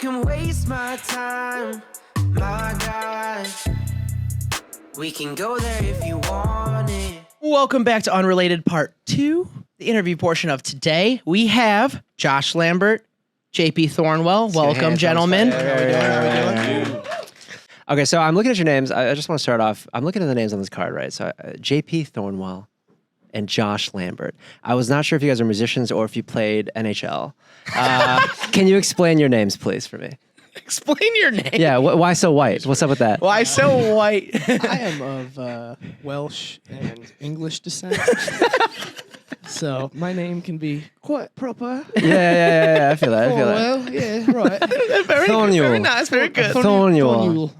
can waste my time, my guy. We can go there if you want it. Welcome back to Unrelated Part 2, the interview portion of today. We have Josh Lambert, JP Thornewell. Welcome, gentlemen. How we doing? Okay, so I'm looking at your names. I just want to start off. I'm looking at the names on this card, right? So JP Thornewell and Josh Lambert. I was not sure if you guys are musicians or if you played NHL. Can you explain your names, please, for me? Explain your name. Yeah, why so white? What's up with that? Why so white? I am of Welsh and English descent. So my name can be quite proper. Yeah, I feel that. Well, yeah, right. Thornewell. Very nice, very good. Thornewell.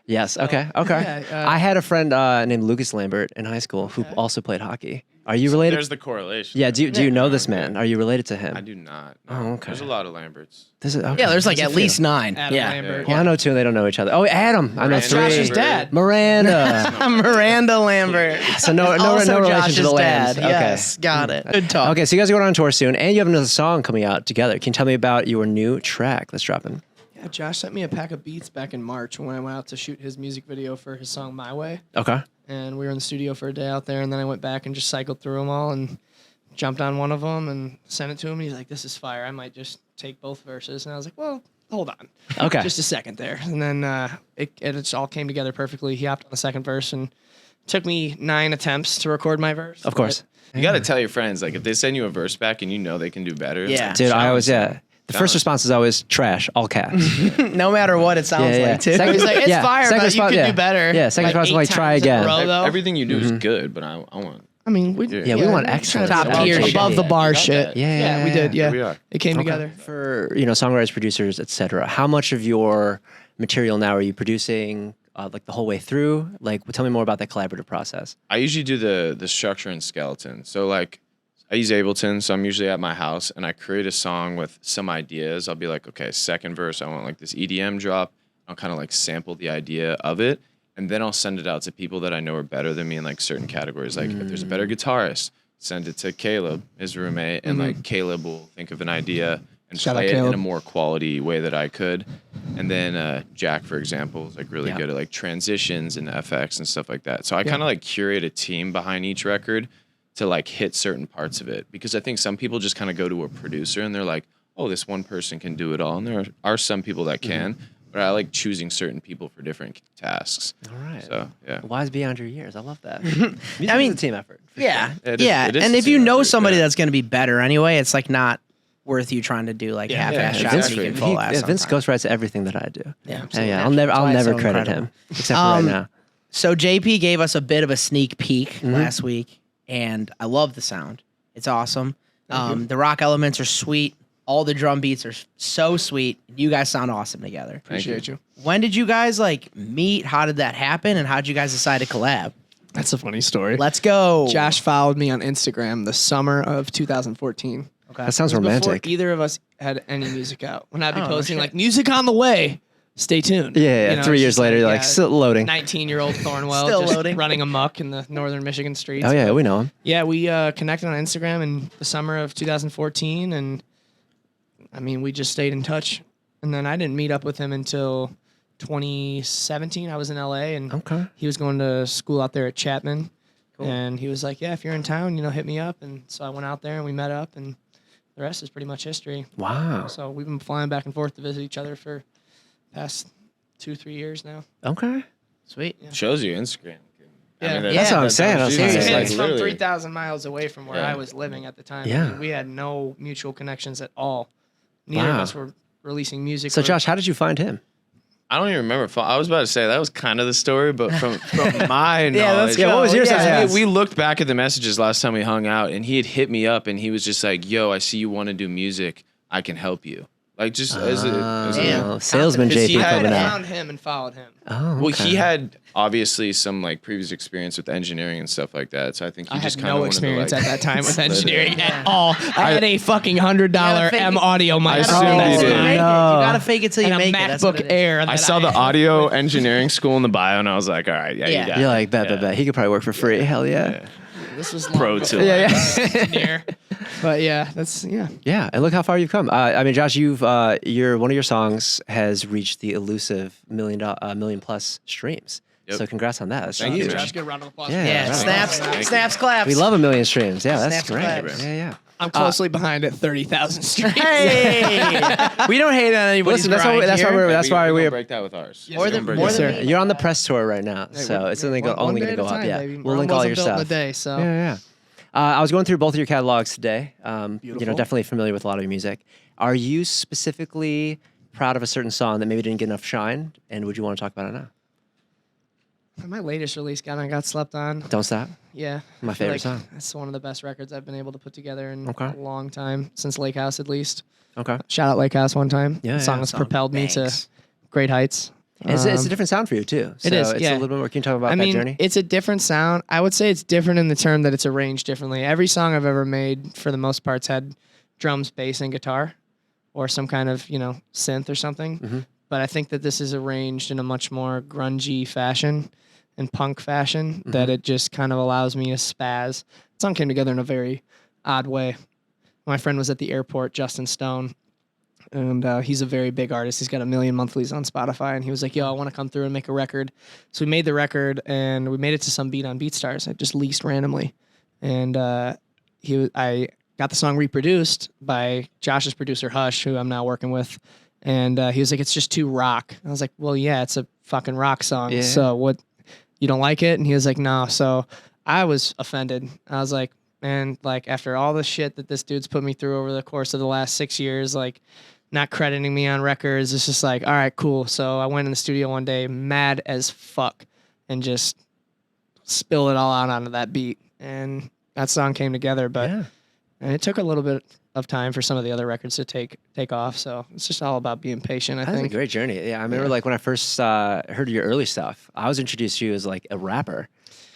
Yes, okay. yeah, I had a friend named Lucas Lambert in high school who also played hockey. Are you related? There's the correlation. Yeah, do you know this man? Are you related to him? I do not. No. Oh, okay. There's a lot of Lamberts. Okay. Yeah, there's like How's at it least feel? 9. Adam Yeah. Lambert. Well, I know 2 and they don't know each other. Oh, Adam. I know Miranda 3. Josh's Lambert. dad. Miranda. Miranda Lambert. So no Also relation Josh's to the Lambs. dad. Yes, got it. Good talk. Okay, so you guys are going on tour soon, and you have another song coming out together. Can you tell me about your new track that's dropping? Yeah, Josh sent me a pack of beats back in March when I went out to shoot his music video for his song My Way. Okay. And we were in the studio for a day out there, and then I went back and just cycled through them all and jumped on one of them and sent it to him. And he's like, "This is fire. I might just take both verses." And I was like, "Well, hold on. Okay. Just a second there." And then it all came together perfectly. He hopped on the second verse, and it took me 9 attempts to record my verse. Of course. You got to tell your friends, like, if they send you a verse back and you know they can do better. Yeah. like, Dude, I always, challenge them. The first response is always trash, all caps. No matter what it sounds like, too. Second- He's like, "It's yeah, fire, second but response- you could yeah. do better." Yeah, second response is 8 like, try times in a again. row, though. Everything you do is good, but I want. I mean, we Yeah, we want excellence. Top tier shit. above the bar You got shit. that. Yeah, we did. Yeah, we are. It came together. For, songwriters, producers, etc. How much of your material now are you producing, like the whole way through? Like, tell me more about that collaborative process. I usually do the structure and skeleton. So, like, I use Ableton, so I'm usually at my house, and I create a song with some ideas. I'll be like, okay, second verse, I want, like, this EDM drop. I'll kind of, like, sample the idea of it, and then I'll send it out to people that I know are better than me in, like, certain categories. Like, if there's a better guitarist, send it to Caleb, his roommate, and, like, Caleb will think of an idea and Shout play out it in Caleb. a more quality way that I could. And then Jack, for example, is, like, really good at, like, transitions and FX and stuff like that. So I kind of, like, curate a team behind each record to, like, hit certain parts of it. Because I think some people just kind of go to a producer and they're like, oh, this one person can do it all. And there are some people that can, but I like choosing certain people for different tasks. All right. So, yeah. Wise beyond your years. I love that. I mean, a team effort. for Yeah. sure. It is- Yeah. it is And a if you team know effort, somebody yeah. that's going to be better anyway, it's like not worth you trying to do like half-ass yeah, shots Vince- when you can full ass. Vince sometimes. ghostwrites everything that I do. Yeah, Yeah, I'll never That's why it's so credit incredible. him except for right now. So JP gave us a bit of a sneak peek last week, and I love the sound. It's awesome. The rock elements are sweet. All the drum beats are so sweet. You guys sound awesome together. Appreciate you. When did you guys like meet? How did that happen? And how did you guys decide to collab? That's a funny story. Let's go. Josh followed me on Instagram the summer of 2014. Okay. That sounds Before romantic. either of us had any music out. When I'd be Oh, posting shit. like music on the way, stay tuned. Yeah. You know, 3 it's years just later, you're like, still loading. 19-year-old Thornwell Still just loading. running amok in the northern Michigan streets. Oh yeah, we know him. Yeah, we connected on Instagram in the summer of 2014, and I mean, we just stayed in touch. And then I didn't meet up with him until 2017. I was in LA, and Okay. he was going to school out there at Chapman. And he was like, "Yeah, if you're in town, hit me up." And so I went out there and we met up, and the rest is pretty much history. Wow. So we've been flying back and forth to visit each other for past 2-3 years now. Okay. Sweet. Shows you Instagram. Yeah. That's what I'm saying. I was Jesus, saying, And like, it's from literally. 3,000 miles away from where Yeah. I was living at the time. Yeah. I mean, we had no mutual connections at all. Neither of Wow. us were releasing music. So or- Josh, how did you find him? I don't even remember. I was about to say that was kind of the story, but from my knowledge. let's go. What was your Yeah. side? Because we looked back at the messages last time we hung out, and he had hit me up, and he was just like, "Yo, I see you want to do music. I can help you." Like just as Damn. Oh, salesman Because he JP had- coming I out. found him and followed him. Oh, well, okay. he had obviously some like previous experience with engineering and stuff like that. So I think he I just had kind of no experience at that time with split it. engineering at all. I had a fucking $100 fake M it. audio mic. I You assumed gotta you fake it till did. you make it. You No. gotta fake it till you and a make it. That's what MacBook it is. Air. I that saw the had. audio engineering school in the bio, and I was like, "All right, yeah, Yeah. you got You're it." like, bet. He could probably work for free. Hell yeah. This was long Pro before tool. I was an engineer. But yeah, that's Yeah, and look how far you've come. I mean, Josh, one of your songs has reached the elusive million plus streams. Yep. So congrats on that. That's Thank you, huge. man. Josh, get a round of applause. Yeah. Yeah, right. snaps, snaps, claps. We love 1 million streams. Yeah, that's Snaps great. and claps. Yeah. I'm closely behind at 30,000 streams. Hey, we don't hate on anybody's Listen, that's why We're we're break that with ours. More than- We're more gonna than break me. You're on the press tour right now, so it's only One only day going to at go a up. time, Yeah, baby. we'll Rome link all your wasn't built in a stuff. day, so Yeah. I was going through both of your catalogs today. Beautiful. Definitely familiar with a lot of your music. Are you specifically proud of a certain song that maybe didn't get enough shine? And would you want to talk about it now? my latest release got slept on. Don't Stop. Yeah, My I feel favorite song. That's one of the best records I've been able to put together in Okay. a long time, since Lake House at least. Okay. Shout out Lake House one time. Yeah, the song yeah. has Song propelled me to bangs. great heights. It's a different sound for you too. So It is, It's yeah. a little bit more. Can you talk about I that mean, journey? it's a different sound. I would say it's different in the term that it's arranged differently. Every song I've ever made, for the most part, had drums, bass, and guitar, or some kind of synth or something. Mm-hmm. But I think that this is arranged in a much more grungy fashion and punk fashion Mm-hmm. that it just kind of allows me to spaz. The song came together in a very odd way. My friend was at the airport, Justin Stone, and he's a very big artist. He's got 1 million monthlies on Spotify, and he was like, "Yo, I want to come through and make a record." So we made the record, and we made it to some beat on BeatStars. I just leased randomly, and I got the song reproduced by Josh's producer Hush, who I'm now working with, and he was like, "It's just too rock." I was like, "Well, yeah, it's a fucking rock song. Yeah. So what? You don't like it?" And he was like, "No." So I was offended. I was like, "Man, like after all the shit that this dude's put me through over the course of the last 6 years, like." Not crediting me on records. It's just like, all right, cool. So I went in the studio one day, mad as fuck, and just spilled it all out onto that beat. And that song came together, but Yeah. and it took a little bit of time for some of the other records to take off. So it's just all about being patient, I That's a think. great journey. Yeah, I remember like when I first heard your early stuff, I was introduced to you as like a rapper,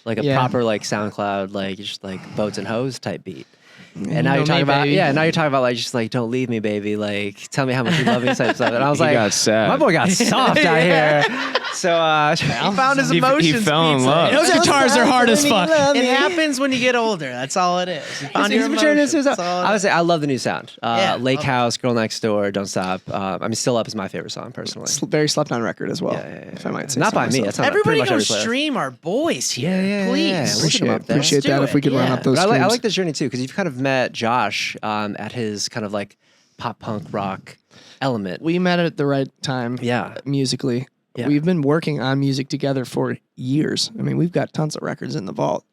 like a Yeah. proper like SoundCloud, like just like boats and hose type beat. And now know you're talking me, about baby. now you're talking about like just like don't leave me, baby. Like tell me how much you love me type stuff. And I was He like, got sad. my boy got soft out here. So He found his He emotions. fell in pizza. love. Those guitars are hard as fuck. It happens when you get older. That's all it is. You found He's your maturing emotions. into his own. That's all it I would is. say I love the new sound. Yeah, Lake love it. House, Girl Next Door, Don't Stop. I mean, Still Up is my favorite song personally. Very slept on record as well. Yeah. If I might say Not so by me. myself. That's not Everybody pretty go much every playlist. stream our boys here. Yeah, Please. Push them up there. Appreciate Let's do that if we could it. run Yeah. up those But I streams. like this journey too because you've kind of met Josh at his kind of like pop punk rock element. We met at the right time. Yeah. Musically. Yeah. We've been working on music together for years. I mean, we've got tons of records in the vault,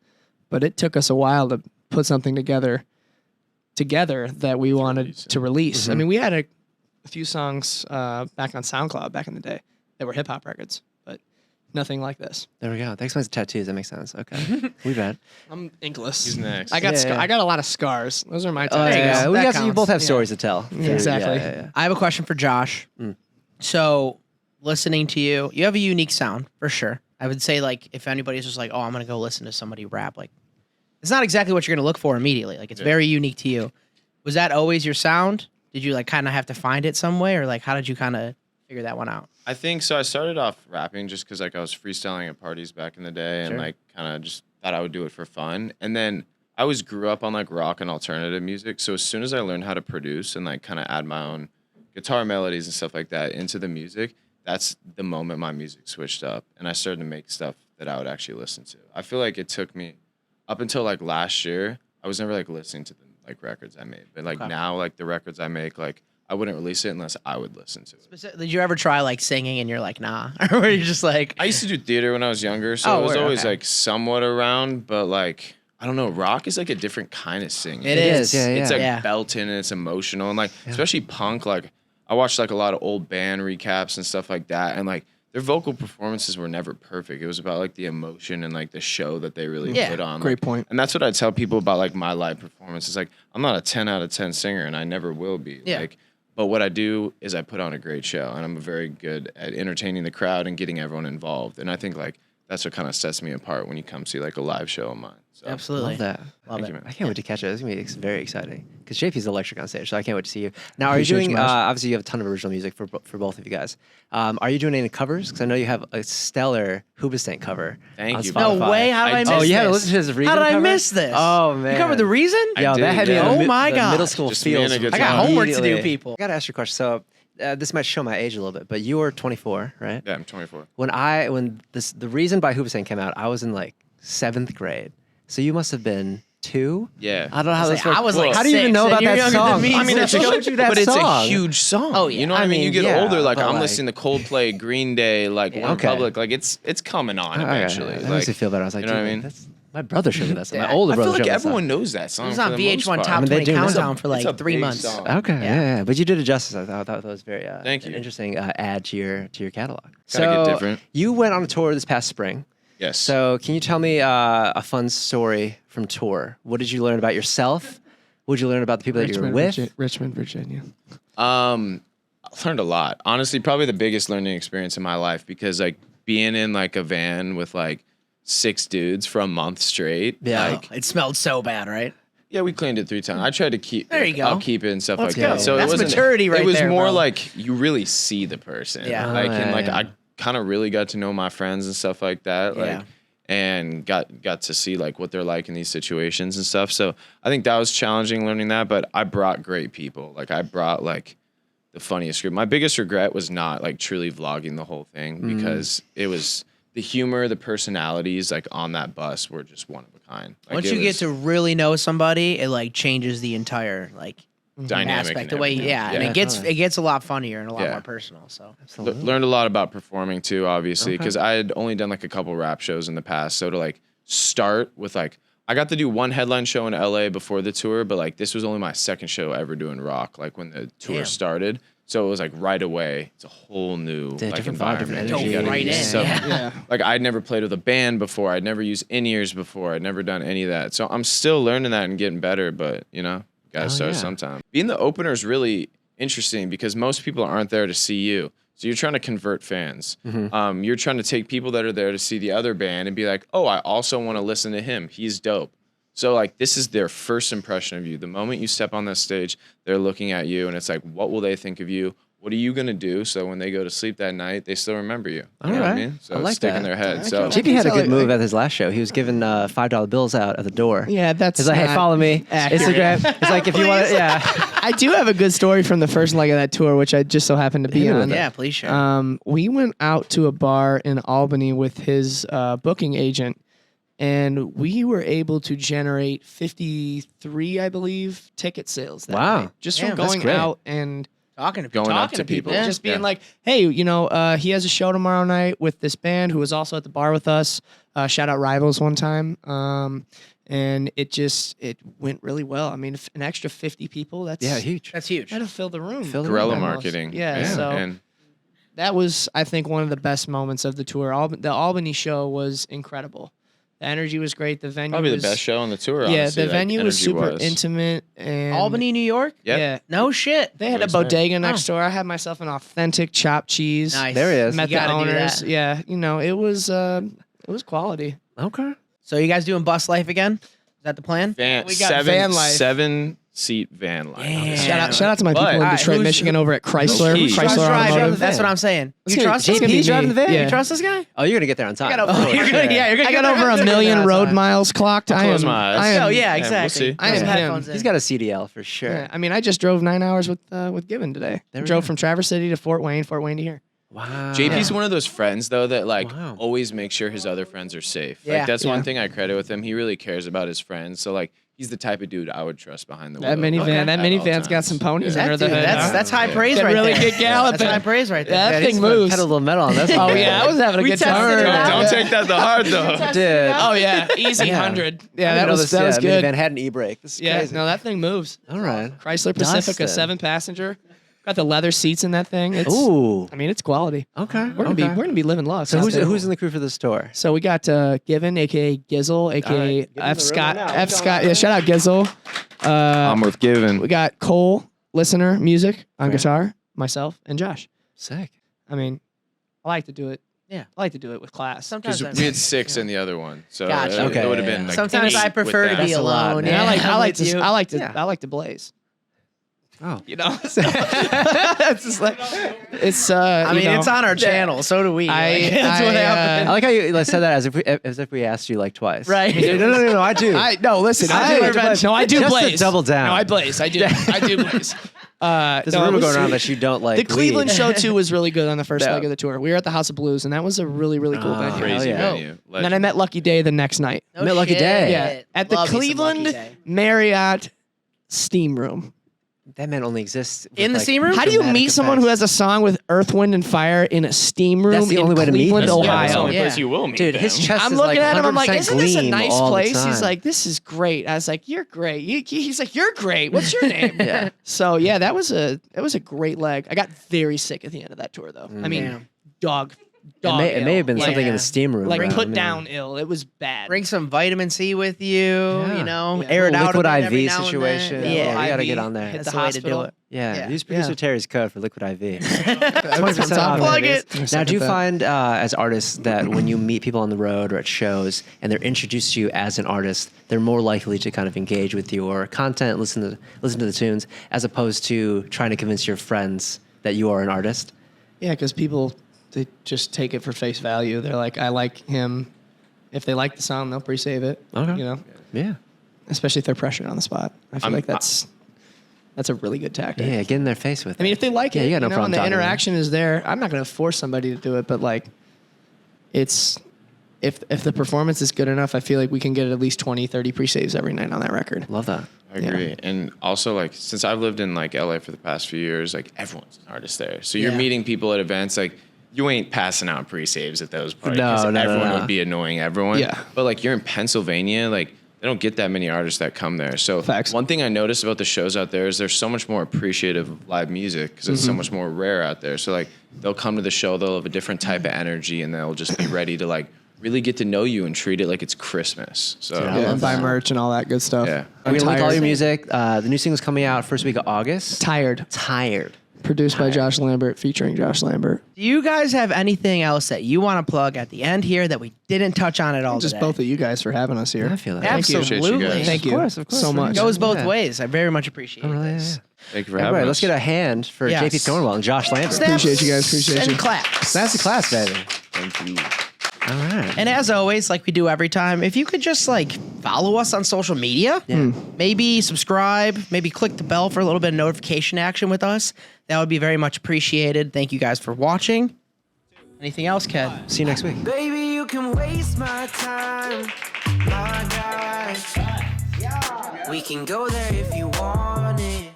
but it took us a while to put something together that we wanted to release. Mm-hmm. I mean, we had a few songs back on SoundCloud back in the day that were hip hop records, but nothing like this. There we go. That explains the tattoos. That makes sense. Okay. We bet. I'm inkless. He's next. I got Yeah. I got a lot of scars. Those are my Oh, tattoos. yeah. go. We That got you counts. both have Yeah. stories to tell. Exactly. Yeah. I have a question for Josh. Mm. So, listening to you, you have a unique sound for sure. I would say, like, if anybody's just like, oh, I'm going to go listen to somebody rap, like, it's not exactly what you're going to look for immediately. Like, it's very unique to you. Was that always your sound? Did you, like, kind of have to find it some way? Or, like, how did you kind of figure that one out? I think so. I started off rapping just because like I was freestyling at parties back in the day, and Sure. like kind of just thought I would do it for fun. And then I always grew up on like rock and alternative music. So as soon as I learned how to produce and like kind of add my own guitar melodies and stuff like that into the music, that's the moment my music switched up, and I started to make stuff that I would actually listen to. I feel like it took me up until like last year. I was never like listening to the like records I made, but like now like the records I make, like I wouldn't release it unless I would listen to it. Did you ever try, like, singing and you're like, nah? Or were you just like, I used to do theater when I was younger, so Oh, it was word, always okay. like somewhat around, but like I don't know, rock is like a different kind of singing. It is. Yeah, It's like Yeah. belting and it's emotional, and like especially punk. Like I watched like a lot of old band recaps and stuff like that, and like their vocal performances were never perfect. It was about like the emotion and like the show that they really Yeah, put on. great Like, point. And that's what I tell people about like my live performances. Like I'm not a 10 out of 10 singer, and I never will be. Yeah. Like, but what I do is I put on a great show, and I'm very good at entertaining the crowd and getting everyone involved. And I think like that's what kind of sets me apart when you come see like a live show of mine. So. Absolutely. Love that. Love Thank it. you, man. I can't wait to catch it. It's gonna be very exciting because JP's electric on stage, so I can't wait to see you. Now, are you Appreciate doing? you, Maj. Obviously, you have a ton of original music for both of you guys. Are you doing any covers? Because I know you have a stellar Hoobastank cover. Thank on you, Spotify. No way. How did I miss Oh, this? you had to listen to his Reason How did I cover? miss this? Oh, man. You covered the Reason? I Yo, did, that had me yeah. in the, Oh my the gosh. middle school Just me and feels. a good I got time. homework to do, immediately. people. I got to ask you a question. So this might show my age a little bit, but you were 24, right? Yeah, I'm 24. When the Reason by Hoobastank came out, I was in like 7th grade. So you must have been 2. Yeah. I don't know how this works. I was like how do you even 6, know and about you're that younger than song? me, I mean, so- it showed you that but song. it's a huge song. Oh, yeah. You know what I mean? You get yeah, older, like but, I'm like- listening to Coldplay, Green Day, like One Okay. Republic. Like it's coming on eventually. That makes me feel better. I was like, you know what I dude, mean? that's, my brother showed me that song. My Yeah. older I brother feel like showed me that everyone song. knows that song. It was for on the most VH1 part. Top they 20 do now. Countdown for It's a like 3 big months. song. Okay, yeah. But you did it justice. I thought that was very Thank an you. interesting add to your catalog. Gotta get different. You went on a tour this past spring. Yes. So can you tell me a fun story from tour? What did you learn about yourself? What did you learn about the people that you were with? Richmond, Virginia. I learned a lot. Honestly, probably the biggest learning experience in my life because like being in like a van with like 6 dudes for a month straight. Yeah. Like, It smelled so bad, right? yeah, we cleaned it 3 times. I tried to keep There you go. upkeep it and stuff Let's like go. that. So That's it wasn't maturity right It was there, more bro. like you really see the person. Yeah. Like and like yeah. I kind of really got to know my friends and stuff like that. Like Yeah. and got to see like what they're like in these situations and stuff. So I think that was challenging learning that, but I brought great people. Like I brought like the funniest group. My biggest regret was not like truly vlogging the whole thing because it was the humor, the personalities like on that bus were just one of a kind. Like, Once it you get was to really know somebody, it like changes the entire like dynamic aspect. and The way, everything. yeah, and it gets a lot funnier and a lot Yeah. more personal. So Learned a lot about performing too, obviously, Okay. because I had only done like a couple rap shows in the past. So to like start with like, I got to do one headline show in LA before the tour, but like this was only my second show ever doing rock, like when the tour Damn. started. So it was like right away, it's a whole new Yeah, like different vibe, different environment. energy. You gotta Right use in, stuff. yeah. Like I'd never played with a band before. I'd never used in-ears before. I'd never done any of that. So I'm still learning that and getting better, but you know, gotta start yeah. sometime. Being the opener is really interesting because most people aren't there to see you. So you're trying to convert fans. You're trying to take people that are there to see the other band and be like, oh, I also want to listen to him. He's dope. So like this is their first impression of you. The moment you step on that stage, they're looking at you and it's like, what will they think of you? What are you gonna do so when they go to sleep that night, they still remember you? You know what I Alright. mean? So I it's like stick that. in their head. I So can- JP had a tell good it- move at his last show. He was giving $5 bills out at the door. Yeah, that's He's like, hey, not follow me. accurate. Instagram. It's like, if you want to, yeah. I do have a good story from the first leg of that tour, which I just so happened to be Hit me on. with yeah, please share. We went out to a bar in Albany with his booking agent, and we were able to generate 53, I believe, ticket sales. That Wow. night, just Damn, from that's going great. out and Talking to going up talking to to people, people. just being Yeah. like, "Hey, you know, he has a show tomorrow night with this band who was also at the bar with us. Shout out Rivals one time." And it went really well. I mean, if an extra 50 people, that's Yeah, huge. That's huge. that'll fill the room. Fill the guerrilla room. marketing. Yeah, so and that was, I think, one of the best moments of the tour. The Albany show was incredible. The energy was great. The venue probably was, the best show on the tour. Yeah, honestly, the like, venue was super energy-wise. intimate and Albany, New York. Yep. Yeah, No shit. they had a Always been. bodega next door. I had myself an authentic chopped cheese. Nice. There he is. Met You the gotta do owners. that. Yeah, you know, it was quality. Okay. So you guys doing bus life again? Is that the plan? Van, We got van life. 7-seat van life. Yeah. Shout out to my people in But- Detroit, who's- Michigan, over at Chrysler. Who's Trust Chrysler drive. Automotive. That's what I'm saying. You trust it's this gonna guy? be driving me. the van? Yeah. You trust this guy? Oh, you're going to get there on time. I got over. You're gonna, yeah, you're gonna I get got over a there. million That's road fine. miles clocked. I Close am. my eyes. I am Oh yeah, we'll exactly. see. I am Some him. headphones in. He's got a CDL for sure. Yeah, I mean, I just drove 9 hours with Given today. There we Drove go. from Traverse City to Fort Wayne to here. Wow. JP's one of those friends though that like Wow. always makes sure his other friends are safe. Yeah. Like that's Yeah. one thing I credit with him. He really cares about his friends. So like he's the type of dude I would trust behind the wheel. That minivan, at all minivan's got times. some ponies Yeah. under the Dude, hood. that's high praise Can right really there. get galloping. That's high praise right there. That Yeah, thing he's moves. pedal a little metal on this. Oh yeah, I was having a We good tested time. it out. Don't take that to heart though. Dude. Oh yeah, easy Yeah. 100. I Yeah, didn't that know was this, that was good. Minivan had an e-brake. This is Yeah, crazy. no, that thing moves. All right. Chrysler Pacifica, Dustin. 7-passenger. Got the leather seats in that thing. It's, Ooh. I mean, it's quality. Okay. We're gonna be living luxe. So out there. who's in the crew for this tour? So we got Given, aka Gizzle, aka All right. Give him F the Scott. room right now. F Scott. Yeah, shout out Gizzle. I'm with Given. We got Cole, listener, music on Great. guitar, myself, and Josh. Sick. I mean, I like to do it Yeah. I like to do it with class. Sometimes Because we had 6 in the other one, so Gotcha. it, Okay, it would have yeah. been like Sometimes 8 I prefer with to be that. a lot, alone. man. And Yeah, I like with you. I like to blaze. Oh. You know, it's just like it's. I mean, it's on our channel. So do we. Like, that's what happened. I like how you said that as if we asked you like twice. Right. No, I do. No, listen. I do Just to blaze. double down. No, I blaze. I do. I do blaze. There's no, a it rumor was going around sweet. that you don't like The Cleveland weed. show too was really good on the first Yeah. leg of the tour. We were at the House of Blues, and that was a really, really cool venue. Crazy Hell yeah. venue. And then I Legend. met Lucky Day the next night. No Met Lucky shit. Day. Yeah, at the Love me some Lucky Cleveland Day. Marriott Steam Room. That man only exists with, In the like, steam room? How do you dramatic meet someone who effects. has a song with Earth, Wind, and Fire in a steam room That's the in only way to meet Cleveland, them. Yeah, that's the Ohio? only Yeah. place you will meet Dude, them. his chest I'm is looking like at him. I'm 100% like, isn't this a gleam nice all the place? He's time. like, this is great. I was like, you're great. He's like, you're great. What's your name? Yeah. So yeah, that was a great leg. I got very sick at the end of that tour though. I mean, Damn. dog. It may have been Like- something in Yeah. the steam room. like bro. put I mean, down ill. It was bad. Bring some vitamin C with you. Yeah. You know, Yeah. air it Little out. liquid a bit every IV now and situation. then. Yeah, Yeah. we gotta IV, get on there. Hit That's the the way to do hospital. it. Yeah, Yeah. use producer Terry's code for liquid IV. 20% I'm off. Plug baby. it. Now, do you Second that. find as artists that when you meet people on the road or at shows and they're introduced to you as an artist, they're more likely to kind of engage with your content, listen to the tunes, as opposed to trying to convince your friends that you are an artist? Yeah, because people they just take it for face value. They're like, I like him. If they like the song, they'll pre-save it. Okay. You know, Yeah. especially if they're pressured on the spot. I feel I'm- like that's a really good tactic. Yeah, get in their face with it. I mean, if they like Yeah, it, you got no know, problem and the talking to them. interaction is there, I'm not going to force somebody to do it, but like, it's if the performance is good enough, I feel like we can get at least 20, 30 pre-saves every night on that record. Love that. I agree. And also, like, since I've lived in like LA for the past few years, like everyone's an artist there. So you're Yeah. meeting people at events, like you ain't passing out pre-saves at those parties. No, 'cause no, no, everyone no. would be annoying everyone. Yeah. But like you're in Pennsylvania, like they don't get that many artists that come there. So Facts. one thing I noticed about the shows out there is there's so much more appreciative of live music because it's so much more rare out there. So like they'll come to the show, they'll have a different type of energy, and they'll just be ready to like really get to know you and treat it like it's Christmas. So Dude, I Yeah, love and buy that. merch and all that good stuff. Yeah. We're going to link all your Tired. music. The new single's coming out first week of August. Tired. Tired. Produced by Josh Lambert, featuring Josh Lambert. Do you guys have anything else that you want to plug at the end here that we didn't touch on at all Just today? both of you guys for having us here. I feel that. Thank you. Appreciate you Absolutely. guys. Thank you. Of course. So much. It goes both Yeah. ways. I very much appreciate Oh, really? this. Thank you for All having right, us. let's get a hand for Yes. JP Thornewell and Josh Lambert. Snaps Appreciate you guys. Appreciate and you. claps. That's the class, baby. Thank you. All right. And as always, like we do every time, if you could just like follow us on social media, maybe subscribe, maybe click the bell for a little bit of notification action with us, that would be very much appreciated. Thank you guys for watching. Anything else, Ked? See you next week. Baby, you can waste my time, my guy. We can go there if you want it.